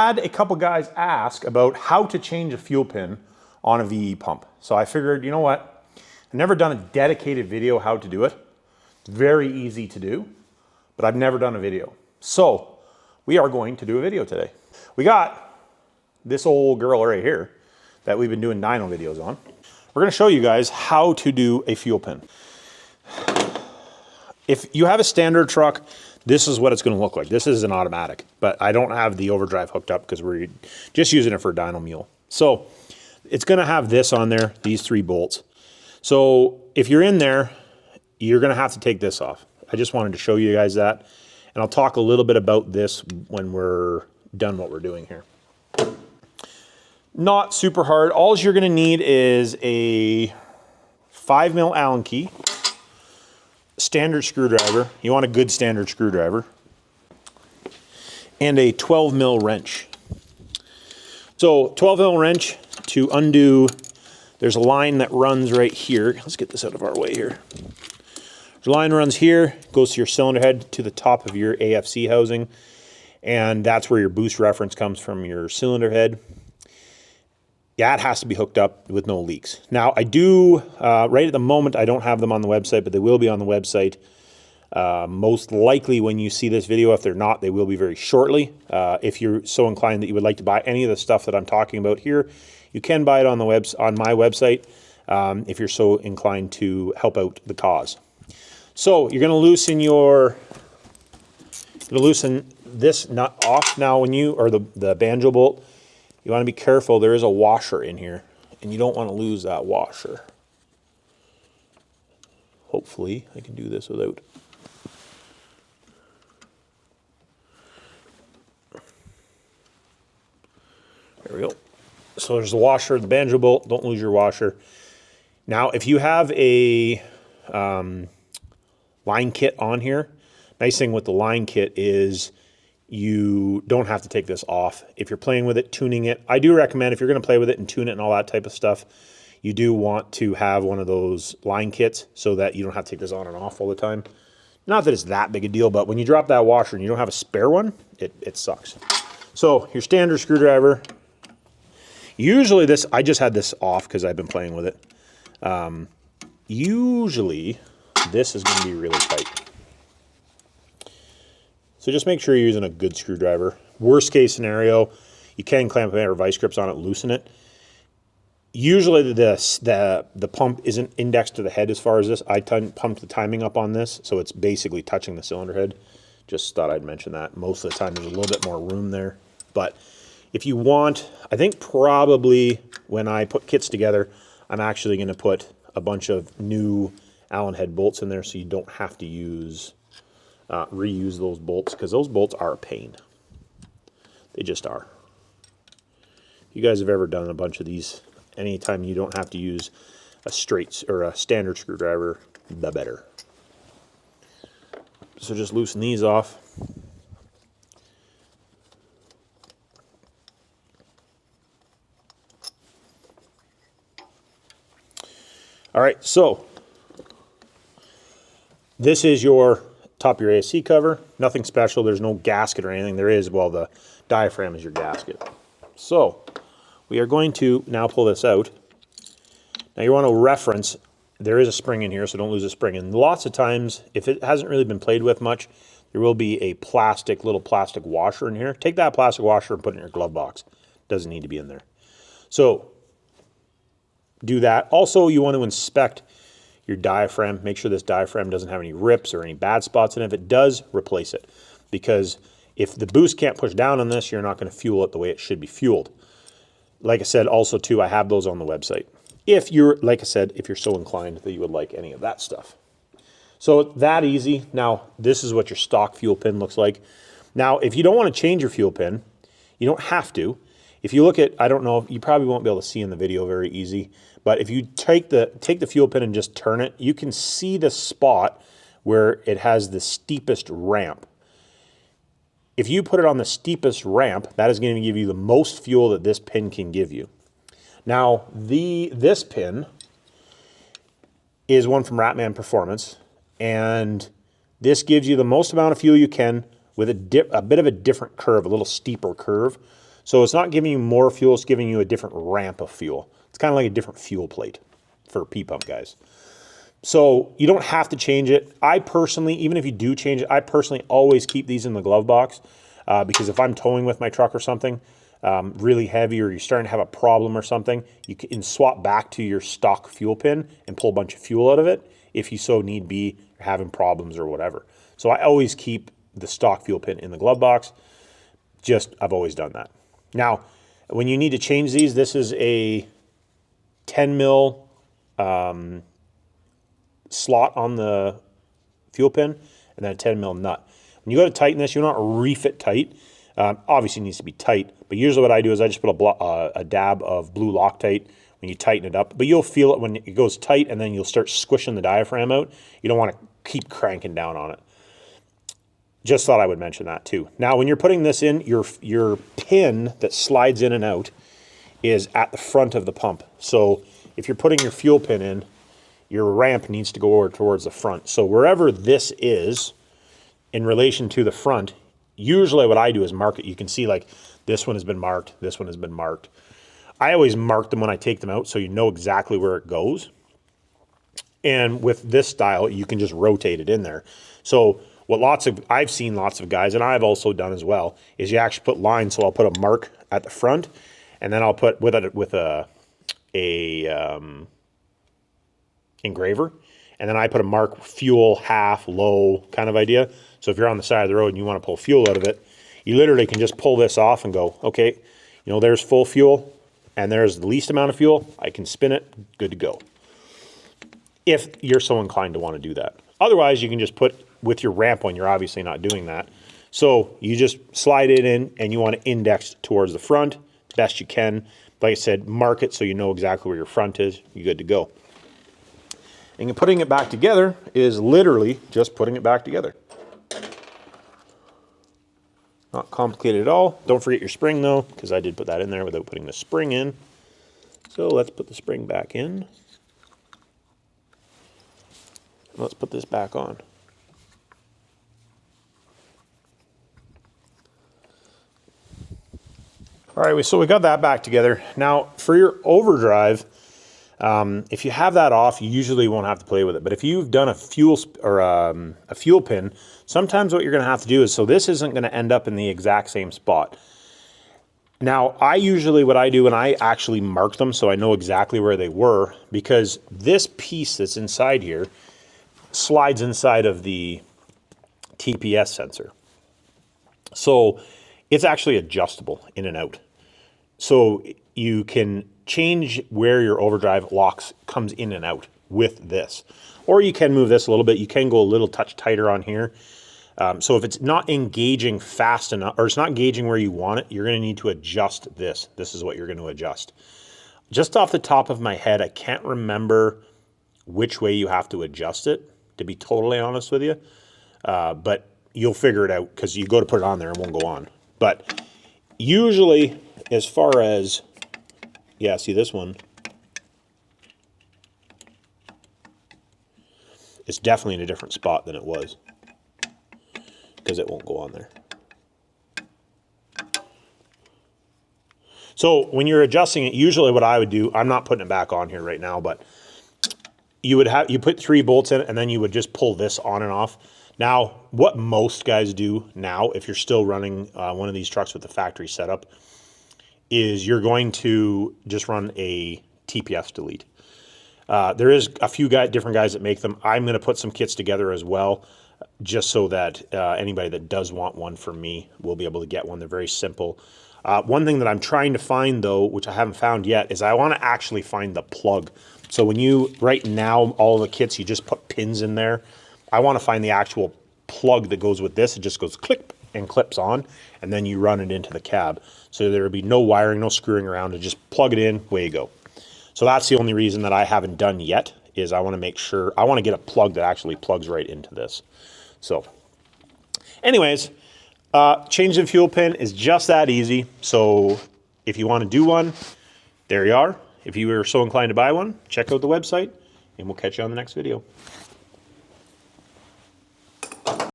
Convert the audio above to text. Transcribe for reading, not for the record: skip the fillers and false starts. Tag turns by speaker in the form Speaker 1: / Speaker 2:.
Speaker 1: Had a couple guys ask about how to change a fuel pin on a VE pump. So I figured, you know what? I've never done a dedicated video how to do it. It's very easy to do, but I've never done a video. So we are going to do a video today. We got this old girl right here that we've been doing dyno videos on. We're gonna show you guys how to do a fuel pin. If you have a standard truck, this is what it's going to look like. This is an automatic, but I don't have the overdrive hooked up because we're just using it for dyno mule. So it's going to have this on there, these 3 bolts. So if you're in there, you're going to have to take this off. I just wanted to show you guys that. And I'll talk a little bit about this when we're done what we're doing here. Not super hard. All you're going to need is a 5mm Allen key, standard screwdriver. You want a good standard screwdriver, and a 12mm wrench. So 12mm wrench to undo, there's a line that runs right here. Let's get this out of our way here. The line runs here, goes to your cylinder head to the top of your AFC housing, and that's where your boost reference comes from, your cylinder head. Yeah, it has to be hooked up with no leaks. Now, I do, right at the moment, I don't have them on the website, but they will be on the website. Most likely when you see this video, if they're not, they will be very shortly. If you're so inclined that you would like to buy any of the stuff that I'm talking about here, you can buy it on the on my website if you're so inclined to help out the cause. So you're going to loosen this nut off now when you, or the banjo bolt. You want to be careful, there is a washer in here, and you don't want to lose that washer. Hopefully, I can do this without. There we go. So there's the washer, the banjo bolt, don't lose your washer. Now, if you have a line kit on here, nice thing with the line kit is you don't have to take this off. If you're playing with it, tuning it, I do recommend if you're going to play with it and tune it and all that type of stuff, you do want to have one of those line kits so that you don't have to take this on and off all the time. Not that it's that big a deal, but when you drop that washer and you don't have a spare one, it sucks. So your standard screwdriver, usually this, I just had this off because I've been playing with it. Usually this is going to be really tight. So just make sure you're using a good screwdriver. Worst case scenario, you can clamp or vice grips on it, loosen it. Usually the pump isn't indexed to the head as far as this. I pumped the timing up on this, so it's basically touching the cylinder head. Just thought I'd mention that. Most of the time there's a little bit more room there. But if you want, I think probably when I put kits together, I'm actually going to put a bunch of new Allen head bolts in there so you don't have to use reuse those bolts, because those bolts are a pain. They just are. If you guys have ever done a bunch of these, anytime you don't have to use a straight or a standard screwdriver, the better. So just loosen these off. All right, so this is your top of your ASC cover. Nothing special. There's no gasket or anything. There is, well, the diaphragm is your gasket. So we are going to now pull this out. Now you want to reference, there is a spring in here, so don't lose a spring. And lots of times, if it hasn't really been played with much, there will be a little plastic washer in here. Take that plastic washer and put it in your glove box. Doesn't need to be in there. So do that. Also, you want to inspect your diaphragm. Make sure this diaphragm doesn't have any rips or any bad spots, and if it does, replace it. Because if the boost can't push down on this, you're not going to fuel it the way it should be fueled. Like I said, also too, I have those on the website. If you're, like I said, if you're so inclined that you would like any of that stuff. So that easy. Now, this is what your stock fuel pin looks like. Now, if you don't want to change your fuel pin, you don't have to. If you look at, I don't know, you probably won't be able to see in the video very easy, but if you take the fuel pin and just turn it, you can see the spot where it has the steepest ramp. If you put it on the steepest ramp, that is going to give you the most fuel that this pin can give you. Now, this pin is one from Ratman Performance, and this gives you the most amount of fuel you can with a bit of a different curve, a little steeper curve. So it's not giving you more fuel, it's giving you a different ramp of fuel. It's kind of like a different fuel plate for P-pump guys. So you don't have to change it. I personally, even if you do change it, I personally always keep these in the glove box because if I'm towing with my truck or something really heavy, or you're starting to have a problem or something, you can swap back to your stock fuel pin and pull a bunch of fuel out of it if you so need be, you're having problems or whatever. So I always keep the stock fuel pin in the glove box. I've always done that. Now, when you need to change these, this is a 10 mil slot on the fuel pin and then a 10 mil nut. When you go to tighten this, you don't reef it tight. Obviously it needs to be tight, but usually what I do is I just put a dab of blue Loctite when you tighten it up, but you'll feel it when it goes tight and then you'll start squishing the diaphragm out. You don't want to keep cranking down on it. Just thought I would mention that too. Now, when you're putting this in, your pin that slides in and out is at the front of the pump. So if you're putting your fuel pin in, your ramp needs to go over towards the front. So wherever this is in relation to the front, usually what I do is mark it. You can see like this one has been marked, this one has been marked. I always mark them when I take them out so you know exactly where it goes. And with this style, you can just rotate it in there. So what I've seen lots of guys, and I've also done as well, is you actually put lines. So I'll put a mark at the front, and then I'll put with a engraver, and then I put a mark fuel half low kind of idea. So if you're on the side of the road and you want to pull fuel out of it, you literally can just pull this off and go, okay, you know, there's full fuel and there's the least amount of fuel. I can spin it, good to go. If you're so inclined to want to do that. Otherwise, you can just put with your ramp on, you're obviously not doing that. So you just slide it in and you want to index towards the front best you can. Like I said, mark it so you know exactly where your front is. You're good to go. And putting it back together is literally just putting it back together. Not complicated at all. Don't forget your spring though, because I did put that in there without putting the spring in. So let's put the spring back in. Let's put this back on. All right, so we got that back together. Now for your overdrive, if you have that off, you usually won't have to play with it. But if you've done a fuel pin, sometimes what you're going to have to do is, so this isn't going to end up in the exact same spot. Now, what I do, and I actually mark them so I know exactly where they were, because this piece that's inside here slides inside of the TPS sensor. So it's actually adjustable in and out. So you can change where your overdrive locks comes in and out with this. Or you can move this a little bit. You can go a little touch tighter on here. So if it's not engaging fast enough, or it's not engaging where you want it, you're going to need to adjust this. This is what you're going to adjust. Just off the top of my head, I can't remember which way you have to adjust it, to be totally honest with you. But you'll figure it out because you go to put it on there and it won't go on. But usually, as far as, yeah, see this one, it's definitely in a different spot than it was because it won't go on there. So when you're adjusting it, usually what I would do, I'm not putting it back on here right now, but you put 3 bolts in it and then you would just pull this on and off. Now, what most guys do now, if you're still running one of these trucks with the factory setup, is you're going to just run a TPS delete. There is a few different guys that make them. I'm going to put some kits together as well, just so that anybody that does want one from me will be able to get one. They're very simple. One thing that I'm trying to find, though, which I haven't found yet, is I want to actually find the plug. So when right now, all the kits, you just put pins in there. I want to find the actual plug that goes with this. It just goes click and clips on, and then you run it into the cab. So there will be no wiring, no screwing around. And just plug it in, way you go. So that's the only reason that I haven't done yet, is I want to make sure, I want to get a plug that actually plugs right into this. So anyways, changing fuel pin is just that easy. So if you want to do one, there you are. If you are so inclined to buy one, check out the website, and we'll catch you on the next video.